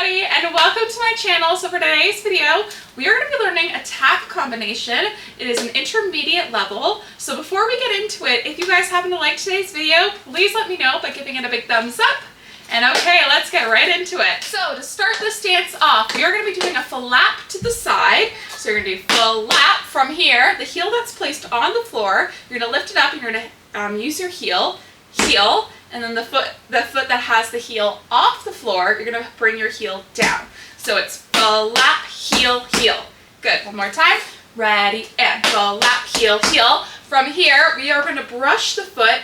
everybody, and welcome to my channel. So for today's video, we are going to be learning a tap combination. It is an intermediate level. So before we get into it, if you guys happen to like today's video, please let me know by giving it a big thumbs up. And okay, let's get right into it. So to start this dance off, we are going to be doing a flap to the side. So you're going to do flap from here, the heel that's placed on the floor. You're going to lift it up and you're going to use your heel, and then the foot that has the heel off the floor, you're going to bring your heel down. So it's flap, heel, heel. Good, one more time. Ready, and flap, heel, heel. From here, we are going to brush the foot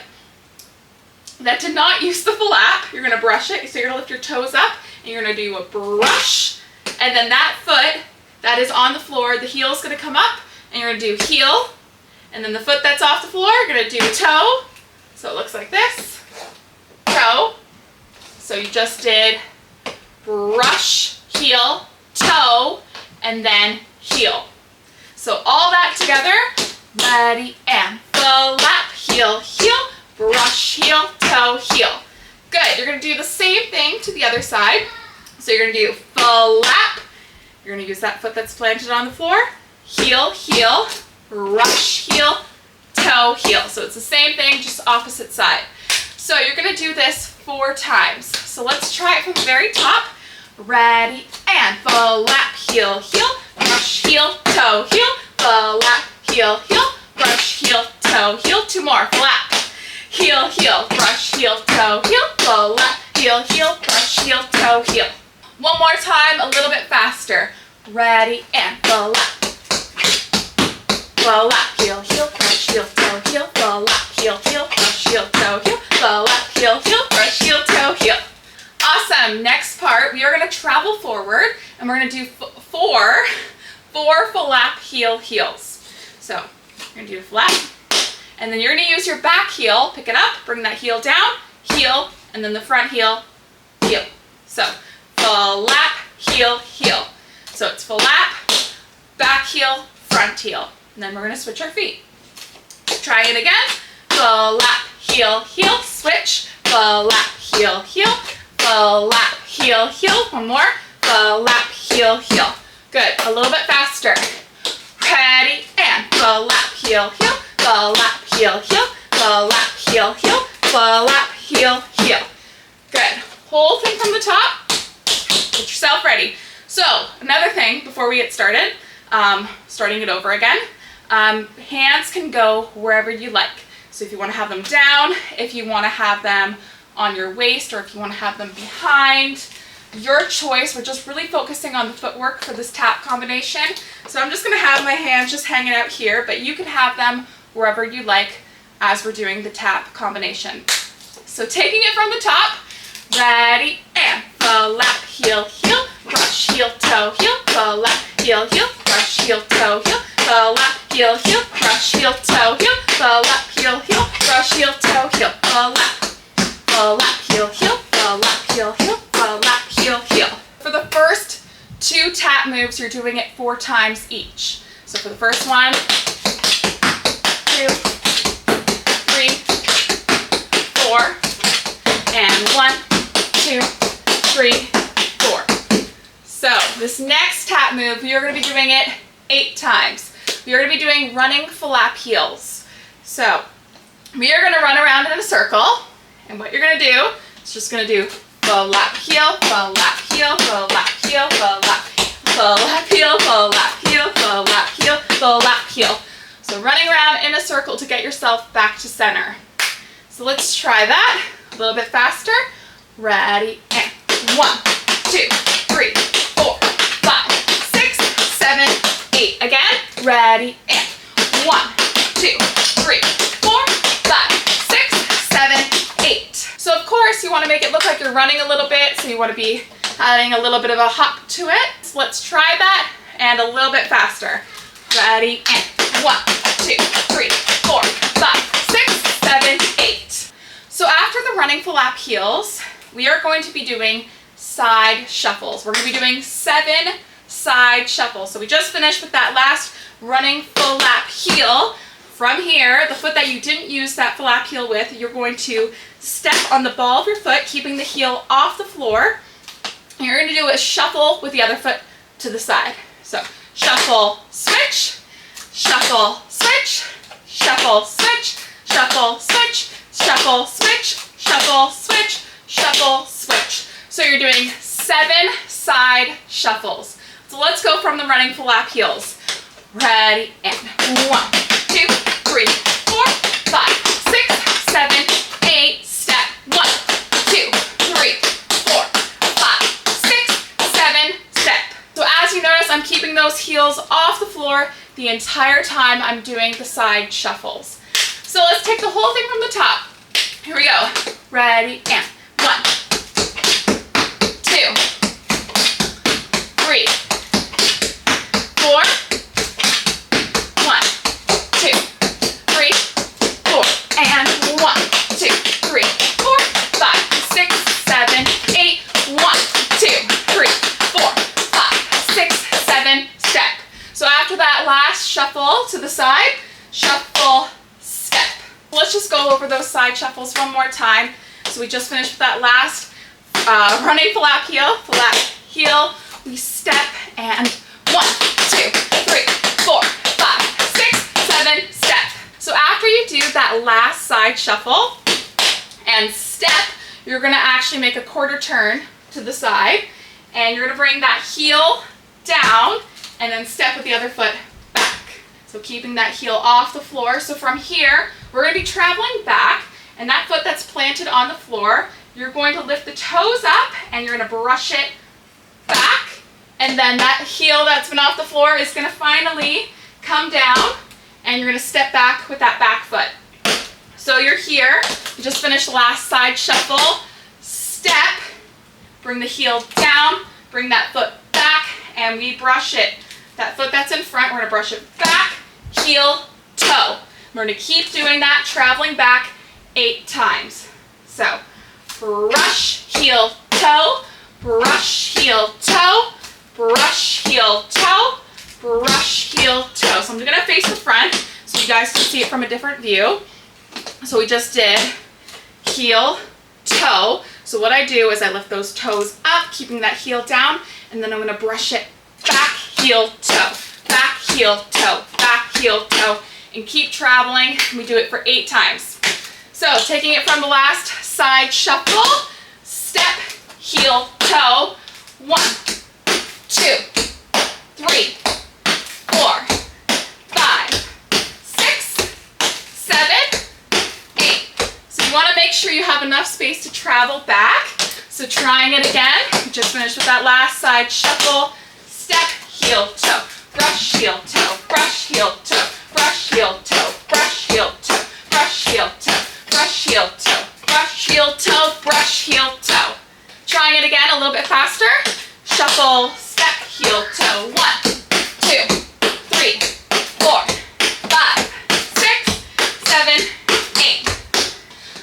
that did not use the flap. You're going to brush it, so you're going to lift your toes up, and you're going to do a brush, and then that foot that is on the floor, the heel is going to come up, and you're going to do heel, and then the foot that's off the floor, you're going to do toe. So it looks like this. Toe. So you just did brush, heel, toe, and then heel. So all that together, ready, and flap, heel, heel, brush, heel, toe, heel. Good. You're going to do the same thing to the other side. So you're going to do flap. You're going to use that foot that's planted on the floor. Heel, heel, brush, heel, toe, heel. So it's the same thing, just opposite side. So you're going to do this 4 times. So let's try it from the very top. Ready, and flap, heel, heel, brush, heel, toe, heel, flap, heel, heel, brush, heel, toe, heel. 2 more. Flap, heel, heel, brush, heel, toe, heel, flap, heel, heel, brush, heel, toe, heel. One more time, a little bit faster. Ready, and flap, flap, heel, heel, brush, heel, toe, heel, flap, heel, heel, brush, heel, toe, heel, flap, heel, heel, brush, heel, toe, heel. Awesome. Next part, we are going to travel forward, and we're going to do four flap, heel, heels. So you're going to do a flap, and then you're going to use your back heel, pick it up, bring that heel down, heel, and then the front heel, heel. So flap, heel, heel. So it's flap, back heel, front heel. And then we're going to switch our feet. Try it again. Flap, heel, heel, switch. Flap, heel, heel. Flap, heel, heel. One more. Flap, heel, heel. Good. A little bit faster. Ready, and flap, heel, heel. Flap, heel, heel. Flap, heel, heel. Flap, heel, heel. Good. Whole thing from the top. Get yourself ready. So another thing before we get started, starting it over again, hands can go wherever you like. So if you want to have them down, if you want to have them on your waist, or if you want to have them behind, your choice. We're just really focusing on the footwork for this tap combination. So I'm just going to have my hands just hanging out here, but you can have them wherever you like as we're doing the tap combination. So taking it from the top, ready, and flap, heel, heel, brush, heel, toe, heel, flap, heel, heel, brush, heel, toe, heel, flap, heel, heel, brush, heel, toe, heel, flap, heel, heel, brush, heel, toe, heel, flap, heel, heel, flap, heel, heel, flap, heel, heel. For the first 2 tap moves, you're doing it 4 times each. So for the first one, 2, 3, 4, and 1, 2, 3, 4. So this next tap move, we are going to be doing it 8 times. We are going to be doing running flap heels. So we are going to run around in a circle, and what you're going to do is just going to do flap heel, flap heel, flap heel, flap heel, flap heel, flap heel, flap heel. So running around in a circle to get yourself back to center. So let's try that a little bit faster. Ready, and 1, 2, 3, 4, 5, 6, 7, 8. Again, ready, and 1, 2, 3, 4, 5, 6, 7, 8. So of course you want to make it look like you're running a little bit, so you want to be adding a little bit of a hop to it. So let's try that, and a little bit faster. Ready, and 1, 2, 3, 4, 5, 6, 7, 8. So after the running flap heels, we are going to be doing side shuffles. We're going to be doing 7 side shuffles. So we just finished with that last running flap heel. From here, the foot that you didn't use that flap heel with, you're going to step on the ball of your foot, keeping the heel off the floor. And you're gonna do a shuffle with the other foot to the side. So shuffle, switch, shuffle, switch, shuffle, switch, shuffle, switch, shuffle, switch, shuffle, switch, shuffle, switch. So you're doing 7 side shuffles. So let's go from the running full lap heels. Ready, and 1, 2, 3, 4, 5, 6, 7, 8, step. 1, 2, 3, 4, 5, 6, 7, step. So as you notice, I'm keeping those heels off the floor the entire time I'm doing the side shuffles. So let's take the whole thing from the top. Here we go. Ready, and 1, 2, 3, 4, 1, 2, 3, 4, and 1, 2, 3, 4, 5, 6, 7, 8, 1, 2, 3, 4, 5, 6, 7, step. So after that last shuffle to the side, shuffle, step. Let's just go over those side shuffles one more time. So we just finished with that last running full lap heel, we step, and 1, 2, 3, 4, 5, 6, 7, step. So after you do that last side shuffle and step, you're gonna actually make a quarter turn to the side, and you're gonna bring that heel down and then step with the other foot back. So keeping that heel off the floor. So from here, we're gonna be traveling back, and that foot that's planted on the floor, you're going to lift the toes up and you're gonna brush it back, and then that heel that's been off the floor is gonna finally come down, and you're gonna step back with that back foot. So you're here, you just finished the last side shuffle, step, bring the heel down, bring that foot back, and we brush it. That foot that's in front, we're gonna brush it back, heel, toe. We're gonna keep doing that, traveling back 8 times. So brush, heel, toe, brush, heel, toe, brush, heel, toe, brush, heel, toe. So I'm gonna face the front so you guys can see it from a different view. So we just did heel, toe. So what I do is I lift those toes up, keeping that heel down, and then I'm gonna brush it back, heel, toe, back, heel, toe, back, heel, toe, and keep traveling. We do it for 8 times. So taking it from the last side shuffle, step, heel, toe, 1, 2, 3, 4, 5, 6, 7, 8. So you want to make sure you have enough space to travel back. So trying it again, just finished with that last side shuffle, step, heel, toe, brush, heel, toe, brush, heel, toe, brush, heel, toe, brush, heel, toe, brush, heel, toe, brush, heel, toe, brush, heel, toe, brush, heel, toe. Trying it again a little bit faster. Shuffle, step, heel, toe. 1, 2, 3, 4, 5, 6, 7, 8.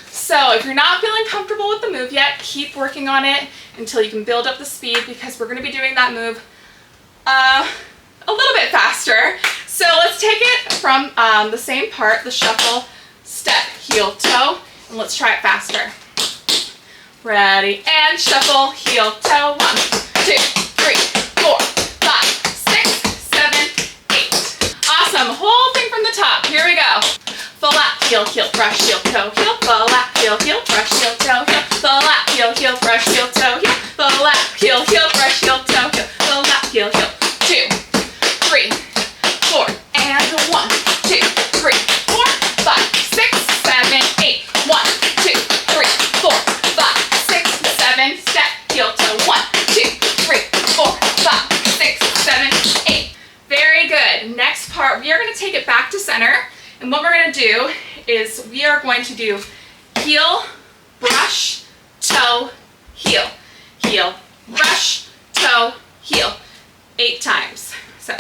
So if you're not feeling comfortable with the move yet, keep working on it until you can build up the speed, because we're going to be doing that move a little bit faster. So let's take it from the same part, the shuffle, step, heel, toe, and let's try it faster. Ready, and shuffle, heel, toe, 1, 2, 3, 4, 5, 6, 7, 8. Awesome, whole thing from the top, here we go. Full lap, heel, heel, brush, heel, toe, heel, full lap, heel, heel, brush, heel, toe, heel, full lap, heel, heel, brush, heel, toe, heel, full lap, heel, heel, brush, heel, toe, heel, full lap, heel, heel, 2, 3, 4, and 1, 2, 3, 4, 5, 6, 7, 8. 1, 2, 3, 4, 5, 6, 7, step, heel, toe, 1, 2, 3, 4, 5, 6, 7, 8. Very good. Next part, we are going to take it back to center, and what we're going to do is we are going to do heel, brush, toe, heel, heel, brush, toe, heel, 8 times. So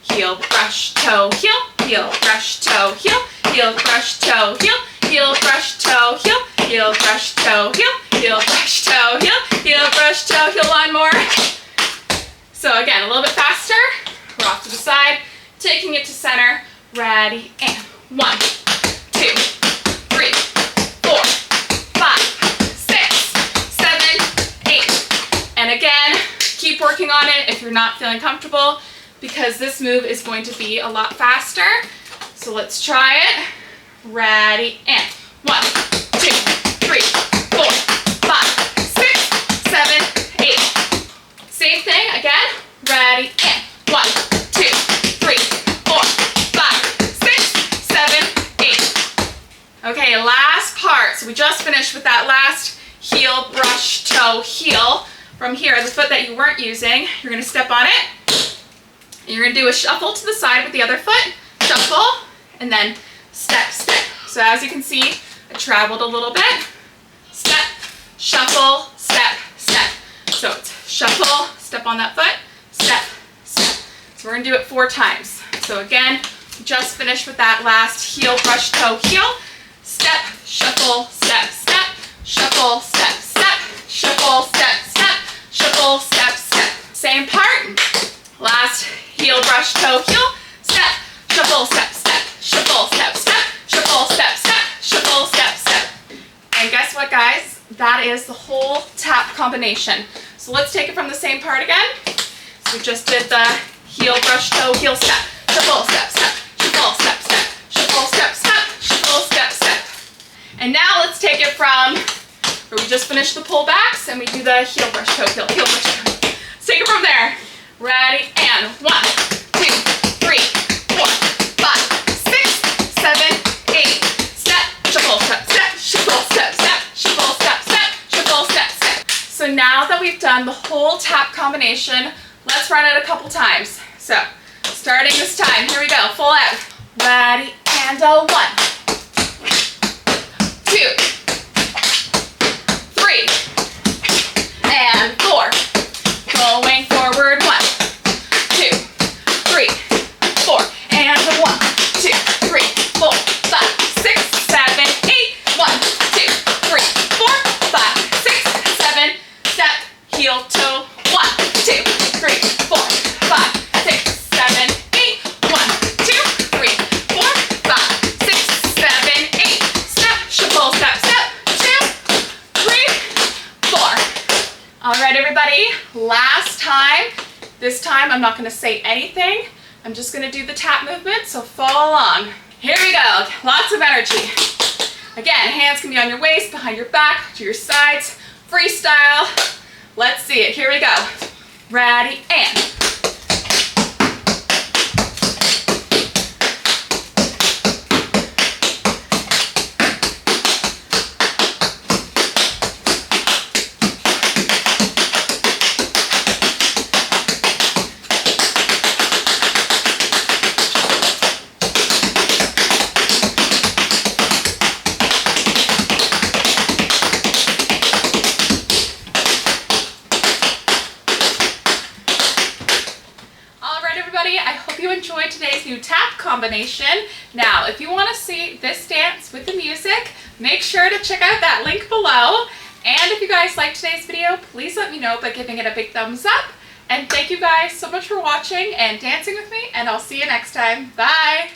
heel, brush, toe, heel, heel, brush, toe, heel, heel, brush, toe, heel, heel, brush, toe, heel, heel, brush, toe, heel, heel, brush, toe, heel, heel, brush, toe, heel. One more. So again, a little bit faster. We're off to the side, taking it to center. Ready, and 1, 2, 3, 4, 5, 6, 7, 8. And again, keep working on it if you're not feeling comfortable, because this move is going to be a lot faster. So let's try it. Ready, and 1, 2, 3, 4, 5, 6, 7, 8. Same thing again. Ready, and 1, 2, 3, 4, 5, 6, 7, 8. Okay, last part. So we just finished with that last heel, brush, toe, heel. From here, the foot that you weren't using, you're going to step on it. And you're going to do a shuffle to the side with the other foot. Shuffle, and then step, step. So as you can see, I traveled a little bit. Step, shuffle, step, step. So it's shuffle, step on that foot, step, step. So we're going to do it 4 times. So again, just finished with that last heel, brush, toe, heel. Step, shuffle, step, step. Shuffle, step, step. Shuffle, step, step. Shuffle, step, step. Same part. Last heel, brush, toe, heel. Step, shuffle, step, step. Shuffle, step, step. Shuffle, step, step. Shuffle, step, step. And guess what, guys? That is the whole tap combination. So let's take it from the same part again. So we just did the heel, brush, toe, heel, step. Shuffle, step, step. Shuffle, step, step. Shuffle, step, step. Shuffle, step, step. And now let's take it from where we just finished the pull backs and we do the heel, brush, toe, heel, heel, brush, toe. Let's take it from there. Ready, and 1, 2, 3, 4, 5, 6, 7, 8. Step, shuffle, step, step, shuffle, step, step, shuffle, step, step, shuffle, step, step. So now that we've done the whole tap combination, let's run it a couple times. So, starting this time, here we go, full out. Ready, and a 1, 2, 3, and 4. Going forward, 1, 2, 3, 4, and 1, 2, 3, 4, 5, 6, 7, 8. 1, 2, 3, 4, 5, 6, 7. Step, heel, toe. 1, 2, 3, 4, 5, 6, 7, 8. 1, 2, 3, 4, 5, 6, 7, 8. Step, shuffle, step, step. 2, 3, 4. All right, everybody. Last time. This time I'm not going to say anything. I'm just going to do the tap movement, so follow along. Here we go. Lots of energy. Again, hands can be on your waist, behind your back, to your sides. Freestyle. Let's see it. Here we go. Ready, and I hope you enjoyed today's new tap combination. Now, if you want to see this dance with the music, make sure to check out that link below. And if you guys liked today's video, please let me know by giving it a big thumbs up. And thank you guys so much for watching and dancing with me, and I'll see you next time. Bye!